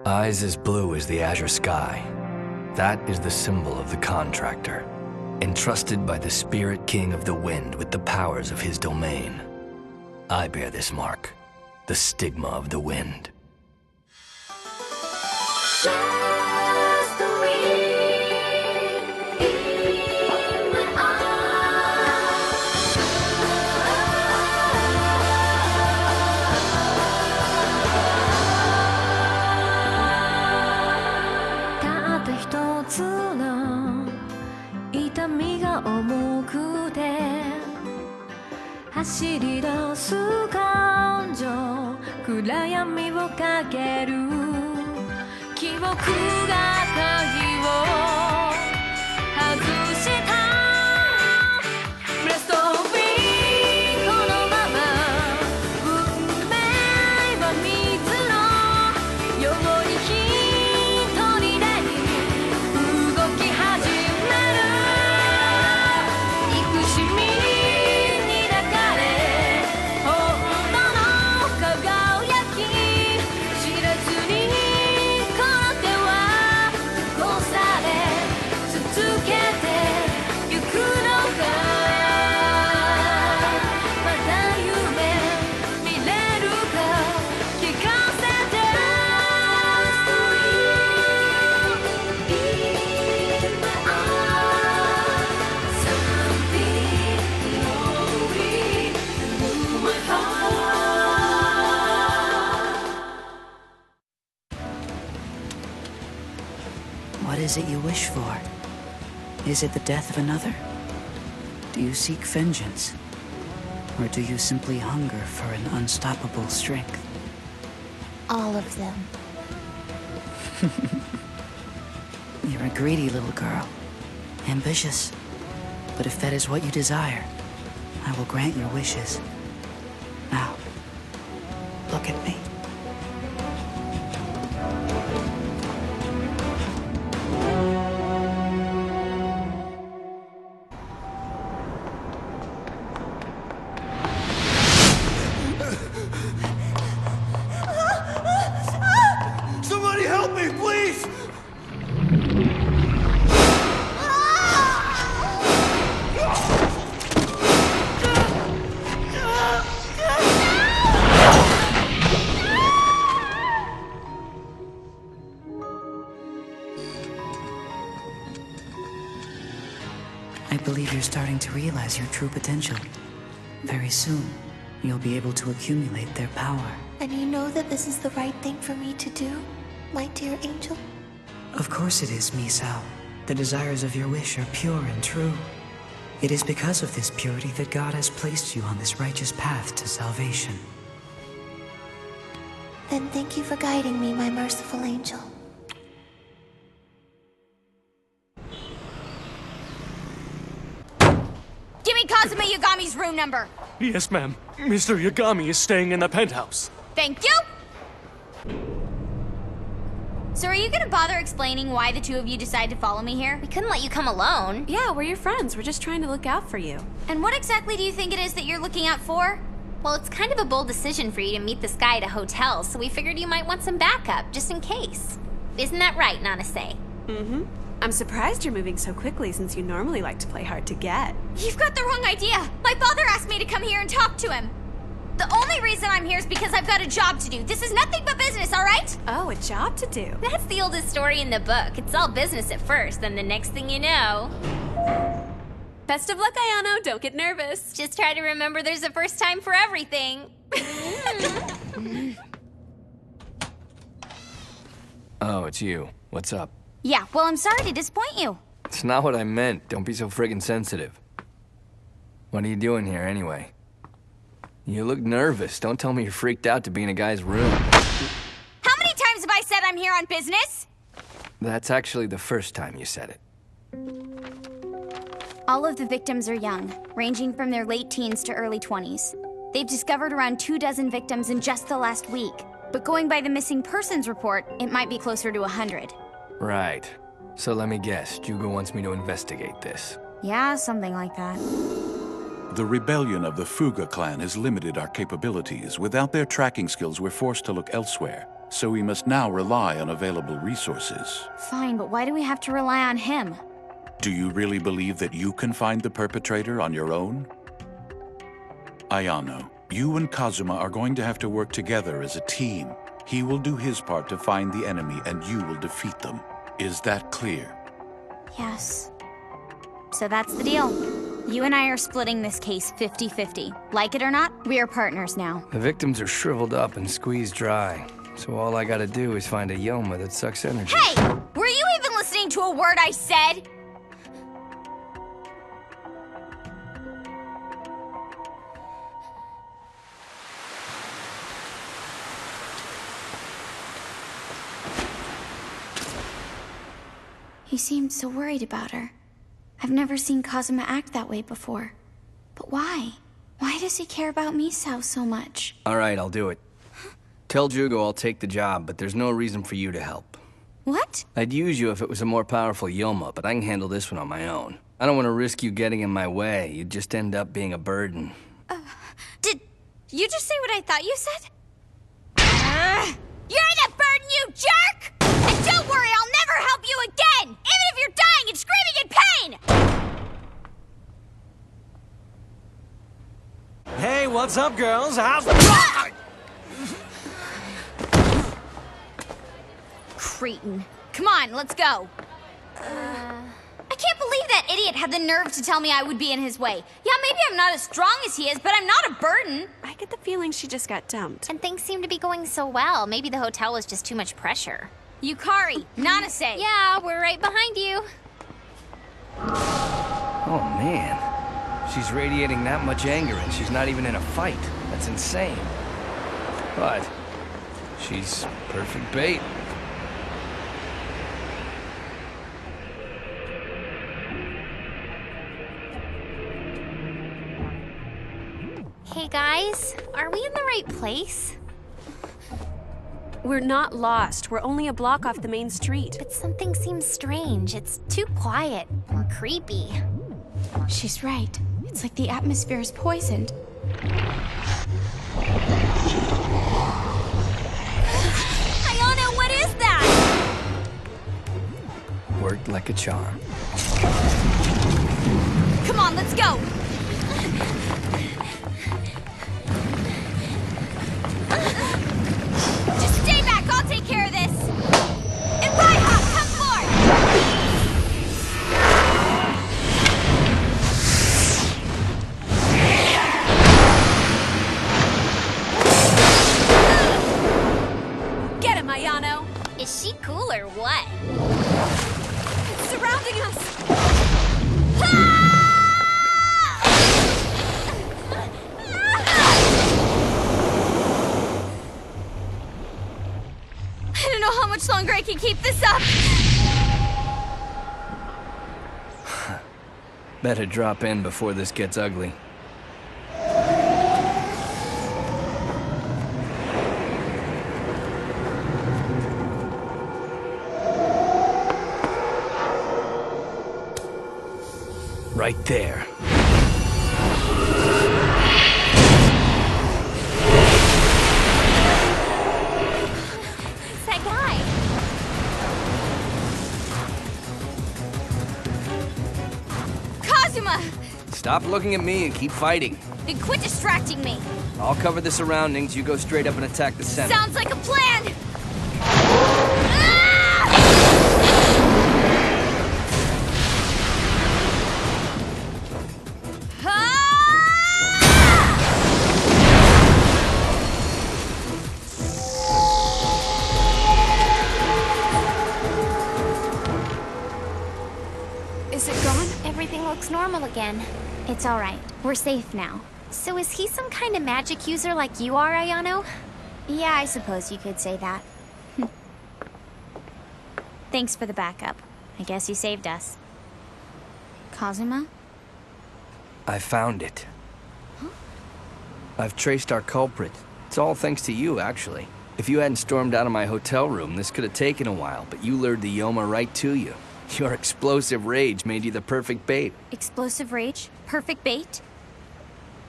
Eyes as blue as the azure sky. That is the symbol of the contractor, entrusted by the spirit king of the wind with the powers of his domain. I bear this mark, the stigma of the wind. 走り出す感情暗闇をかける記憶が鍵を外したレストビーこのまま運命は水のように一人で動き始める憎しみWhat is it you wish for? Is it the death of another? Do you seek vengeance? Or do you simply hunger for an unstoppable strength? All of them. You're a greedy little girl. Ambitious. But if that is what you desire, I will grant your wishes. Now, look at me. I believe you're starting to realize your true potential. Very soon, you'll be able to accumulate their power. And you know that this is the right thing for me to do, my dear angel? Of course it is, Misao. The desires of your wish are pure and true. It is because of this purity that God has placed you on this righteous path to salvation. Then thank you for guiding me, my merciful angel. Give me Kazuma Yagami's room number! Yes, ma'am. Mr. Yagami is staying in the penthouse. Thank you! So are you gonna bother explaining why the two of you decided to follow me here? We couldn't let you come alone. Yeah, we're your friends. We're just trying to look out for you. And what exactly do you think it is that you're looking out for? Well, it's kind of a bold decision for you to meet this guy at a hotel, so we figured you might want some backup, just in case. Isn't that right, Nanase? Mm-hmm. I'm surprised you're moving so quickly since you normally like to play hard to get. You've got the wrong idea! My father asked me to come here and talk to him! The only reason I'm here is because I've got a job to do. This is nothing but business, all right? Oh, a job to do. That's the oldest story in the book. It's all business at first, then the next thing you know... Best of luck, Ayano. Don't get nervous. Just try to remember there's a first time for everything. Oh, it's you. What's up? Yeah, well, I'm sorry to disappoint you. It's not what I meant. Don't be so friggin' sensitive. What are you doing here, anyway? You look nervous. Don't tell me you're freaked out to be in a guy's room. How many times have I said I'm here on business? That's actually the first time you said it. All of the victims are young, ranging from their late teens to early 20s. They've discovered around 24 victims in just the last week. But going by the missing persons report, it might be closer to 100. Right. So let me guess, Jugo wants me to investigate this. Yeah, something like that. The rebellion of the Fuga clan has limited our capabilities. Without their tracking skills, we're forced to look elsewhere. so we must now rely on available resources. Fine, but why do we have to rely on him? Do you really believe that you can find the perpetrator on your own? Ayano, you and Kazuma are going to have to work together as a team. He will do his part to find the enemy, and you will defeat them. Is that clear? Yes. So that's the deal. You and I are splitting this case 50-50. Like it or not, we are partners now. The victims are shriveled up and squeezed dry. So all I gotta do is find a Yoma that sucks energy. Hey! Were you even listening to a word I said? He seemed so worried about her. I've never seen Kazuma act that way before. But why? Why does he care about Misao so much? All right, I'll do it. Tell Jugo I'll take the job, but there's no reason for you to help. What? I'd use you if it was a more powerful Yoma, but I can handle this one on my own. I don't want to risk you getting in my way. You'd just end up being a burden. Did you just say what I thought you said? You're the burden, you jerk! And don't worry, I'll never help you again! Even if you're dying and screaming in pain! Hey, what's up, girls? How's... Cretin. Come on, let's go. I can't believe that idiot had the nerve to tell me I would be in his way. Yeah, maybe I'm not as strong as he is, but I'm not a burden. I get the feeling she just got dumped. And things seem to be going so well. Maybe the hotel was just too much pressure. Yukari, Nanase. Yeah, we're right behind you. Oh, man. She's radiating that much anger and she's not even in a fight. That's insane. But she's perfect bait. Hey guys, are we in the right place? We're not lost. We're only a block off the main street. But something seems strange. It's too quiet or creepy. She's right. It's like the atmosphere is poisoned. Ayano, what is that? Worked like a charm. Come on, let's go. Just stay back, I'll take care of this. And Reinhard, come forward. Get him, Ayano! Is she cool or what? It's surrounding us! I don't know how much longer I can keep this up. Better drop in before this gets ugly. Right there. It's that guy. Kazuma! Stop looking at me and keep fighting. Then quit distracting me. I'll cover the surroundings, you go straight up and attack the center. Sounds like a plan! Is it gone? Everything looks normal again. It's all right. We're safe now. So is he some kind of magic user like you are, Ayano? Yeah, I suppose you could say that. Thanks for the backup. I guess you saved us. Kazuma? I found it. I've traced our culprit. It's all thanks to you, actually. If you hadn't stormed out of my hotel room, this could have taken a while, but you lured the Yoma right to you. Your explosive rage made you the perfect bait. Explosive rage? Perfect bait?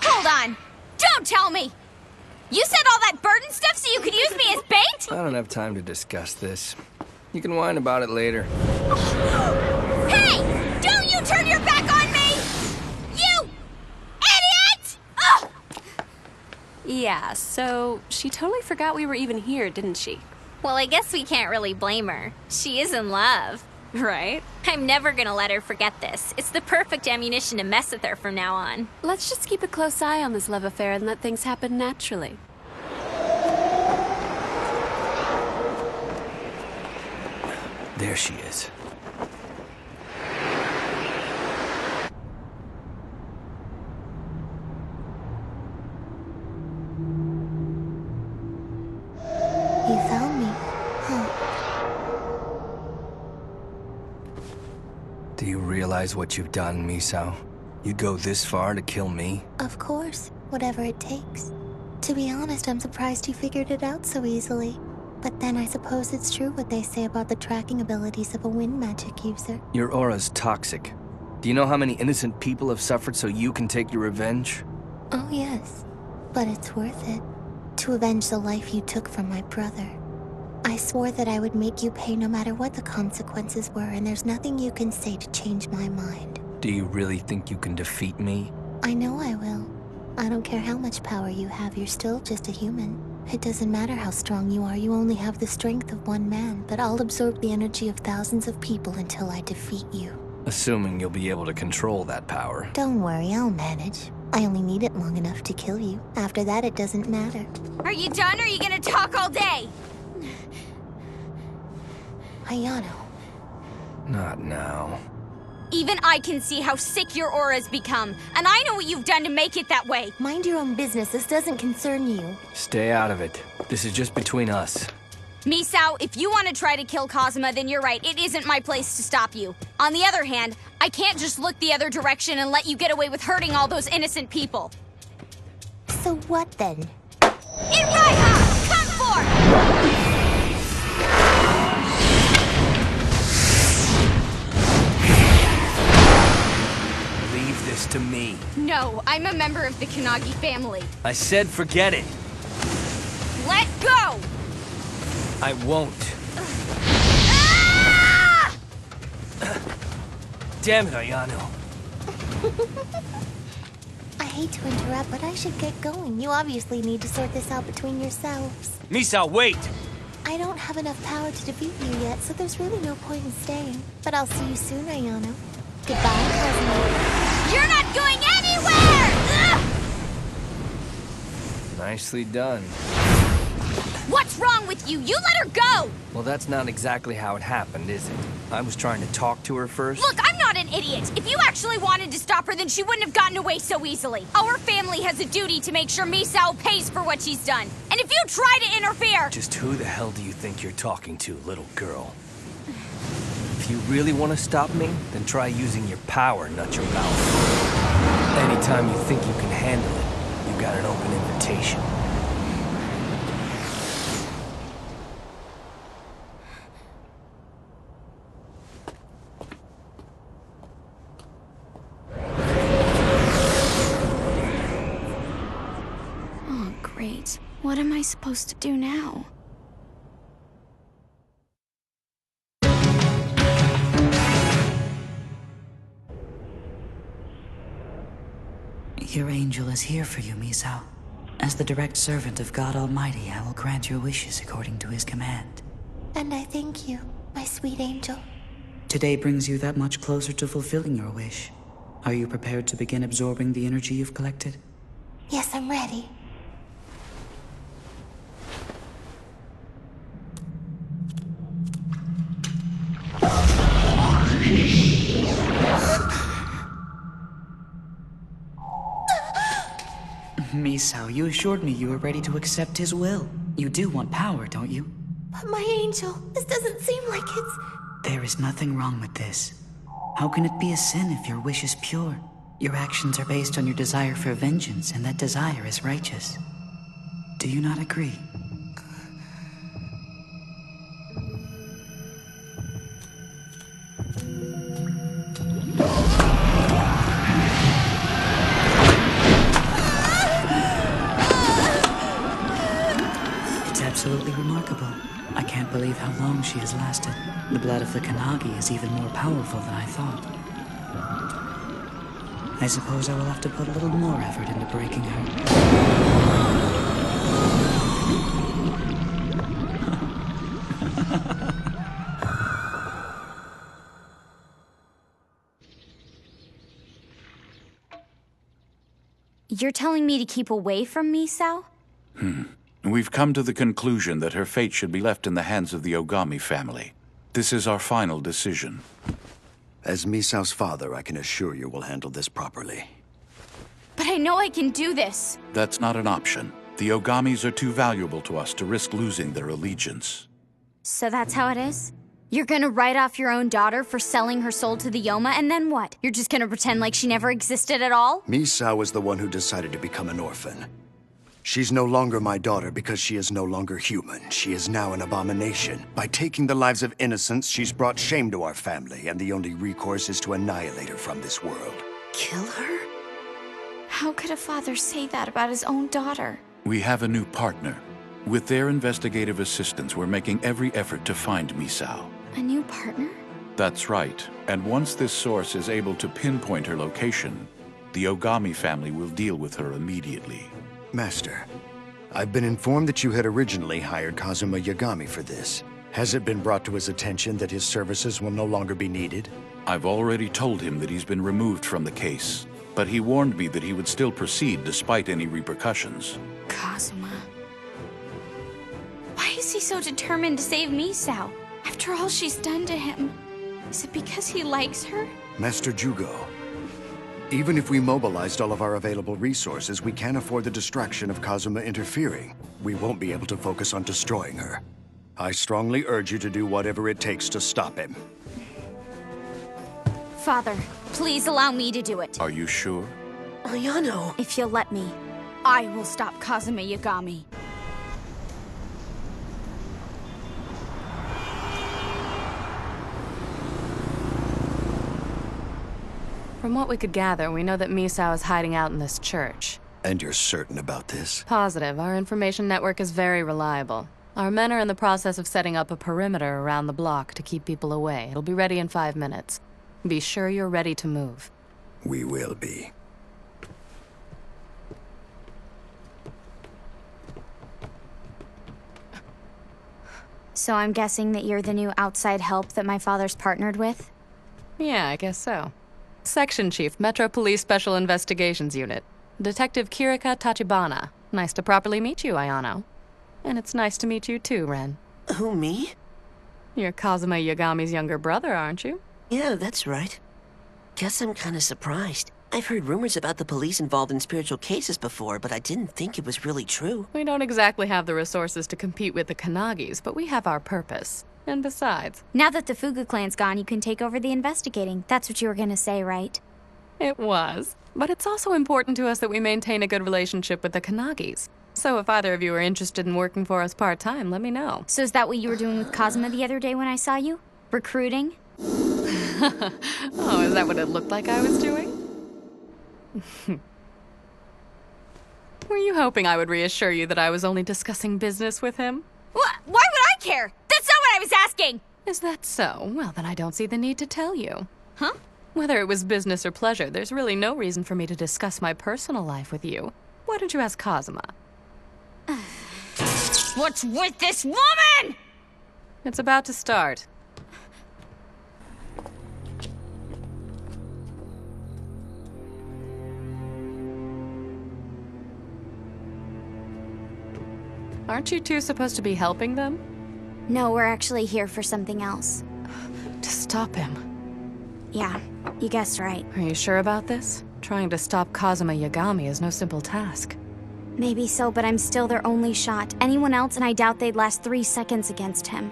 Hold on! Don't tell me! You said all that burden stuff so you could use me as bait? I don't have time to discuss this. You can whine about it later. Hey! Don't you turn your back on me! You idiot! Ugh! Yeah, so she totally forgot we were even here, didn't she? Well, I guess we can't really blame her. She is in love. Right? I'm never gonna let her forget this. It's the perfect ammunition to mess with her from now on. Let's just keep a close eye on this love affair and let things happen naturally. There she is. You found me, huh? Do you realize what you've done, Misao? You'd go this far to kill me? Of course, whatever it takes. To be honest, I'm surprised you figured it out so easily. But then I suppose it's true what they say about the tracking abilities of a wind magic user. Your aura's toxic. Do you know how many innocent people have suffered so you can take your revenge? Oh yes, but it's worth it. To avenge the life you took from my brother. I swore that I would make you pay no matter what the consequences were, and there's nothing you can say to change my mind. Do you really think you can defeat me? I know I will. I don't care how much power you have, you're still just a human. It doesn't matter how strong you are, you only have the strength of one man, but I'll absorb the energy of thousands of people until I defeat you. Assuming you'll be able to control that power. Don't worry, I'll manage. I only need it long enough to kill you. After that, it doesn't matter. Are you done or are you gonna talk all day? Ayano. Not now. Even I can see how sick your aura's become, and I know what you've done to make it that way. Mind your own business, this doesn't concern you. Stay out of it. This is just between us. Misao, if you want to try to kill Kazuma, then you're right. It isn't my place to stop you. On the other hand, I can't just look the other direction and let you get away with hurting all those innocent people. So what then? Iraiha! Come forth! Leave this to me. No, I'm a member of the Kanagi family. I said forget it. Let go! I won't. Ah! Damn it, Ayano. I hate to interrupt, but I should get going. You obviously need to sort this out between yourselves. Misao, wait! I don't have enough power to defeat you yet, so there's really no point in staying. But I'll see you soon, Ayano. Goodbye, Kazuma. You're not going anywhere! Ugh! Nicely done. What's wrong with you? You let her go! Well, that's not exactly how it happened, is it? I was trying to talk to her first. Look, I'm not an idiot. If you actually wanted to stop her, then she wouldn't have gotten away so easily. Our family has a duty to make sure Misao pays for what she's done. And if you try to interfere... Just who the hell do you think you're talking to, little girl? If you really want to stop me, then try using your power, not your mouth. Anytime you think you can handle it, you've got an open invitation. Oh, great. What am I supposed to do now? Your angel is here for you, Misao. As the direct servant of God Almighty, I will grant your wishes according to his command. And I thank you, my sweet angel. Today brings you that much closer to fulfilling your wish. Are you prepared to begin absorbing the energy you've collected? Yes, I'm ready. Misao, you assured me you were ready to accept his will. You do want power, don't you? But my angel, this doesn't seem like it's... There is nothing wrong with this. How can it be a sin if your wish is pure? Your actions are based on your desire for vengeance, and that desire is righteous. Do you not agree? remarkable. I can't believe how long she has lasted. The blood of the Kanagi is even more powerful than I thought. I suppose I will have to put a little more effort into breaking her. You're telling me to keep away from Misao? We've come to the conclusion that her fate should be left in the hands of the Ogami family. This is our final decision. As Misao's father, I can assure you we'll handle this properly. But I know I can do this. That's not an option. The Ogamis are too valuable to us to risk losing their allegiance. So that's how it is? You're gonna write off your own daughter for selling her soul to the Yoma, and then what? You're just gonna pretend like she never existed at all? Misao was the one who decided to become an orphan. She's no longer my daughter because she is no longer human. She is now an abomination. By taking the lives of innocents, she's brought shame to our family, and the only recourse is to annihilate her from this world. Kill her? How could a father say that about his own daughter? We have a new partner. With their investigative assistance, we're making every effort to find Misao. A new partner? That's right. And once this source is able to pinpoint her location, the Ogami family will deal with her immediately. Master, I've been informed that you had originally hired Kazuma Yagami for this. Has it been brought to his attention that his services will no longer be needed? I've already told him that he's been removed from the case, but he warned me that he would still proceed despite any repercussions. Kazuma. Why is he so determined to save Misao? After all she's done to him. Is it because he likes her? Master Jugo, even if we mobilized all of our available resources, we can't afford the distraction of Kazuma interfering. We won't be able to focus on destroying her. I strongly urge you to do whatever it takes to stop him. Father, please allow me to do it. Are you sure? Ayano! If you'll let me, I will stop Kazuma Yagami. From what we could gather, we know that Misao is hiding out in this church. And you're certain about this? Positive. Our information network is very reliable. Our men are in the process of setting up a perimeter around the block to keep people away. It'll be ready in 5 minutes. Be sure you're ready to move. We will be. So I'm guessing that you're the new outside help that my father's partnered with? Yeah, I guess so. Section Chief, Metro Police Special Investigations Unit. Detective Kirika Tachibana. Nice to properly meet you, Ayano. And it's nice to meet you too, Ren. Who, me? You're Kazuma Yagami's younger brother, aren't you? Yeah, that's right. Guess I'm kinda surprised. I've heard rumors about the police involved in spiritual cases before, but I didn't think it was really true. We don't exactly have the resources to compete with the Kanagis, but we have our purpose. And besides... Now that the Fugu clan's gone, you can take over the investigating. That's what you were gonna say, right? It was. But it's also important to us that we maintain a good relationship with the Kanagis. So if either of you are interested in working for us part-time, let me know. So is that what you were doing with Kazuma the other day when I saw you? Recruiting? Oh, is that what it looked like I was doing? Were you hoping I would reassure you that I was only discussing business with him? What? Why would I care? That's not what I was asking! Is that so? Well, then I don't see the need to tell you. Huh? Whether it was business or pleasure, there's really no reason for me to discuss my personal life with you. Why don't you ask Kazuma? What's with this woman?! It's about to start. Aren't you two supposed to be helping them? No, we're actually here for something else. To stop him. Yeah, you guessed right. Are you sure about this? Trying to stop Kazuma Yagami is no simple task. Maybe so, but I'm still their only shot. Anyone else, and I doubt they'd last 3 seconds against him.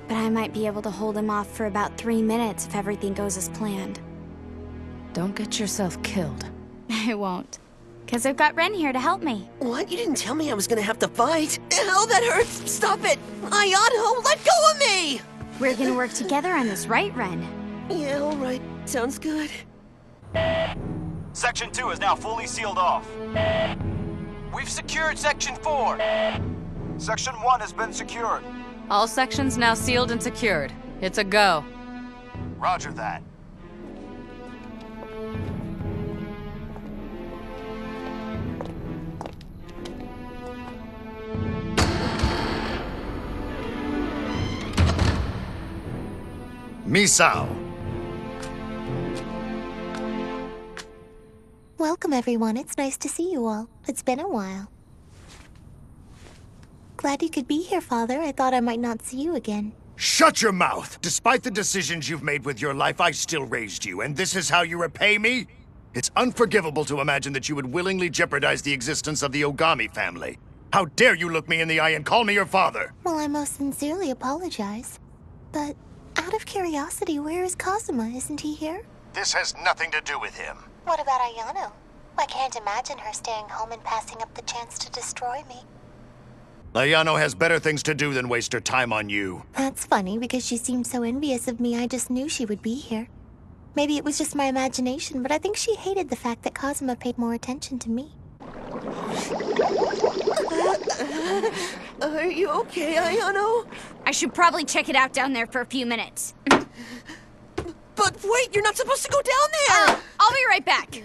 But I might be able to hold him off for about 3 minutes if everything goes as planned. Don't get yourself killed. I won't. Because I've got Ren here to help me. What? You didn't tell me I was gonna have to fight? Ow, that hurts! Stop it! Ayano, let go of me! We're gonna work together on this, right, Ren? Yeah, alright. Sounds good. Section 2 is now fully sealed off. We've secured Section 4. Section 1 has been secured. All sections now sealed and secured. It's a go. Roger that. Misao. Welcome, everyone. It's nice to see you all. It's been a while. Glad you could be here, Father. I thought I might not see you again. Shut your mouth! Despite the decisions you've made with your life, I still raised you, and this is how you repay me? It's unforgivable to imagine that you would willingly jeopardize the existence of the Ogami family. How dare you look me in the eye and call me your father? Well, I most sincerely apologize. But out of curiosity, where is Kazuma? Isn't he here? This has nothing to do with him. What about Ayano? I can't imagine her staying home and passing up the chance to destroy me. Ayano has better things to do than waste her time on you. That's funny, because she seemed so envious of me, I just knew she would be here. Maybe it was just my imagination, but I think she hated the fact that Kazuma paid more attention to me. Are you okay, Ayano? I should probably check it out down there for a few minutes. But wait, you're not supposed to go down there! I'll be right back.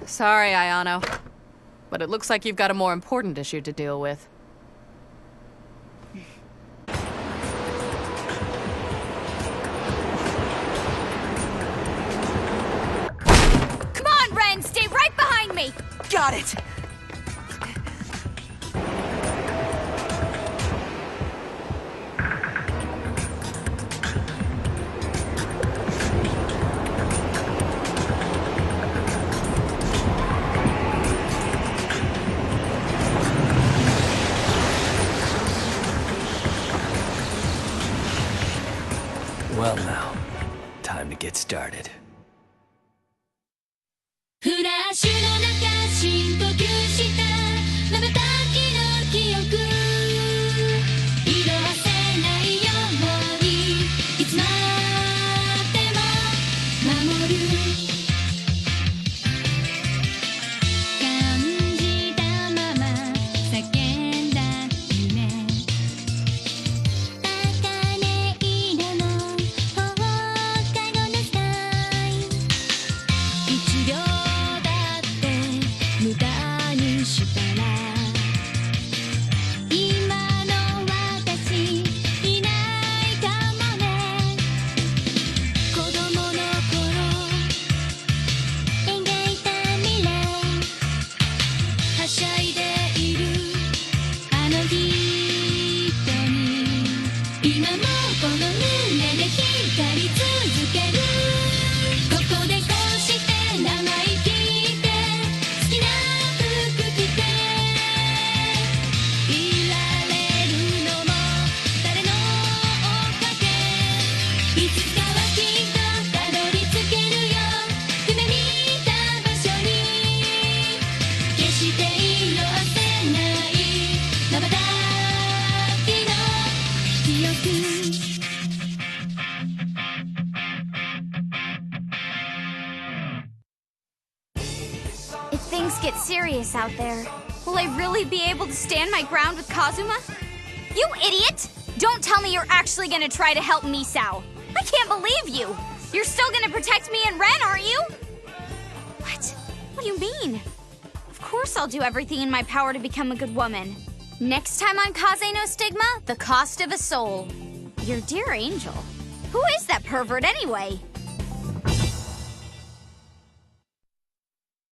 Sorry, Ayano. But it looks like you've got a more important issue to deal with. Come on, Ren! Stay right behind me! Got it! Well now, time to get started. フラッシュの中深呼吸した瞬きの記憶色褪せないようにいつまでも守る感じたまま叫んだ夢茜色の放課後のスカイ1秒無駄にしたら今の私いないかもね子供の頃描いた未来はしゃいでいるあの人に今もこの胸で光り続けるここでこうして長生きIf things get serious out there, will I really be able to stand my ground with Kazuma? You idiot! Don't tell me you're actually gonna try to help Misao. I can't believe you! You're still gonna protect me and Ren, aren't you? What? What do you mean? Of course I'll do everything in my power to become a good woman. Next time on Kaze no Stigma, the cost of a soul. Your dear angel. Who is that pervert anyway?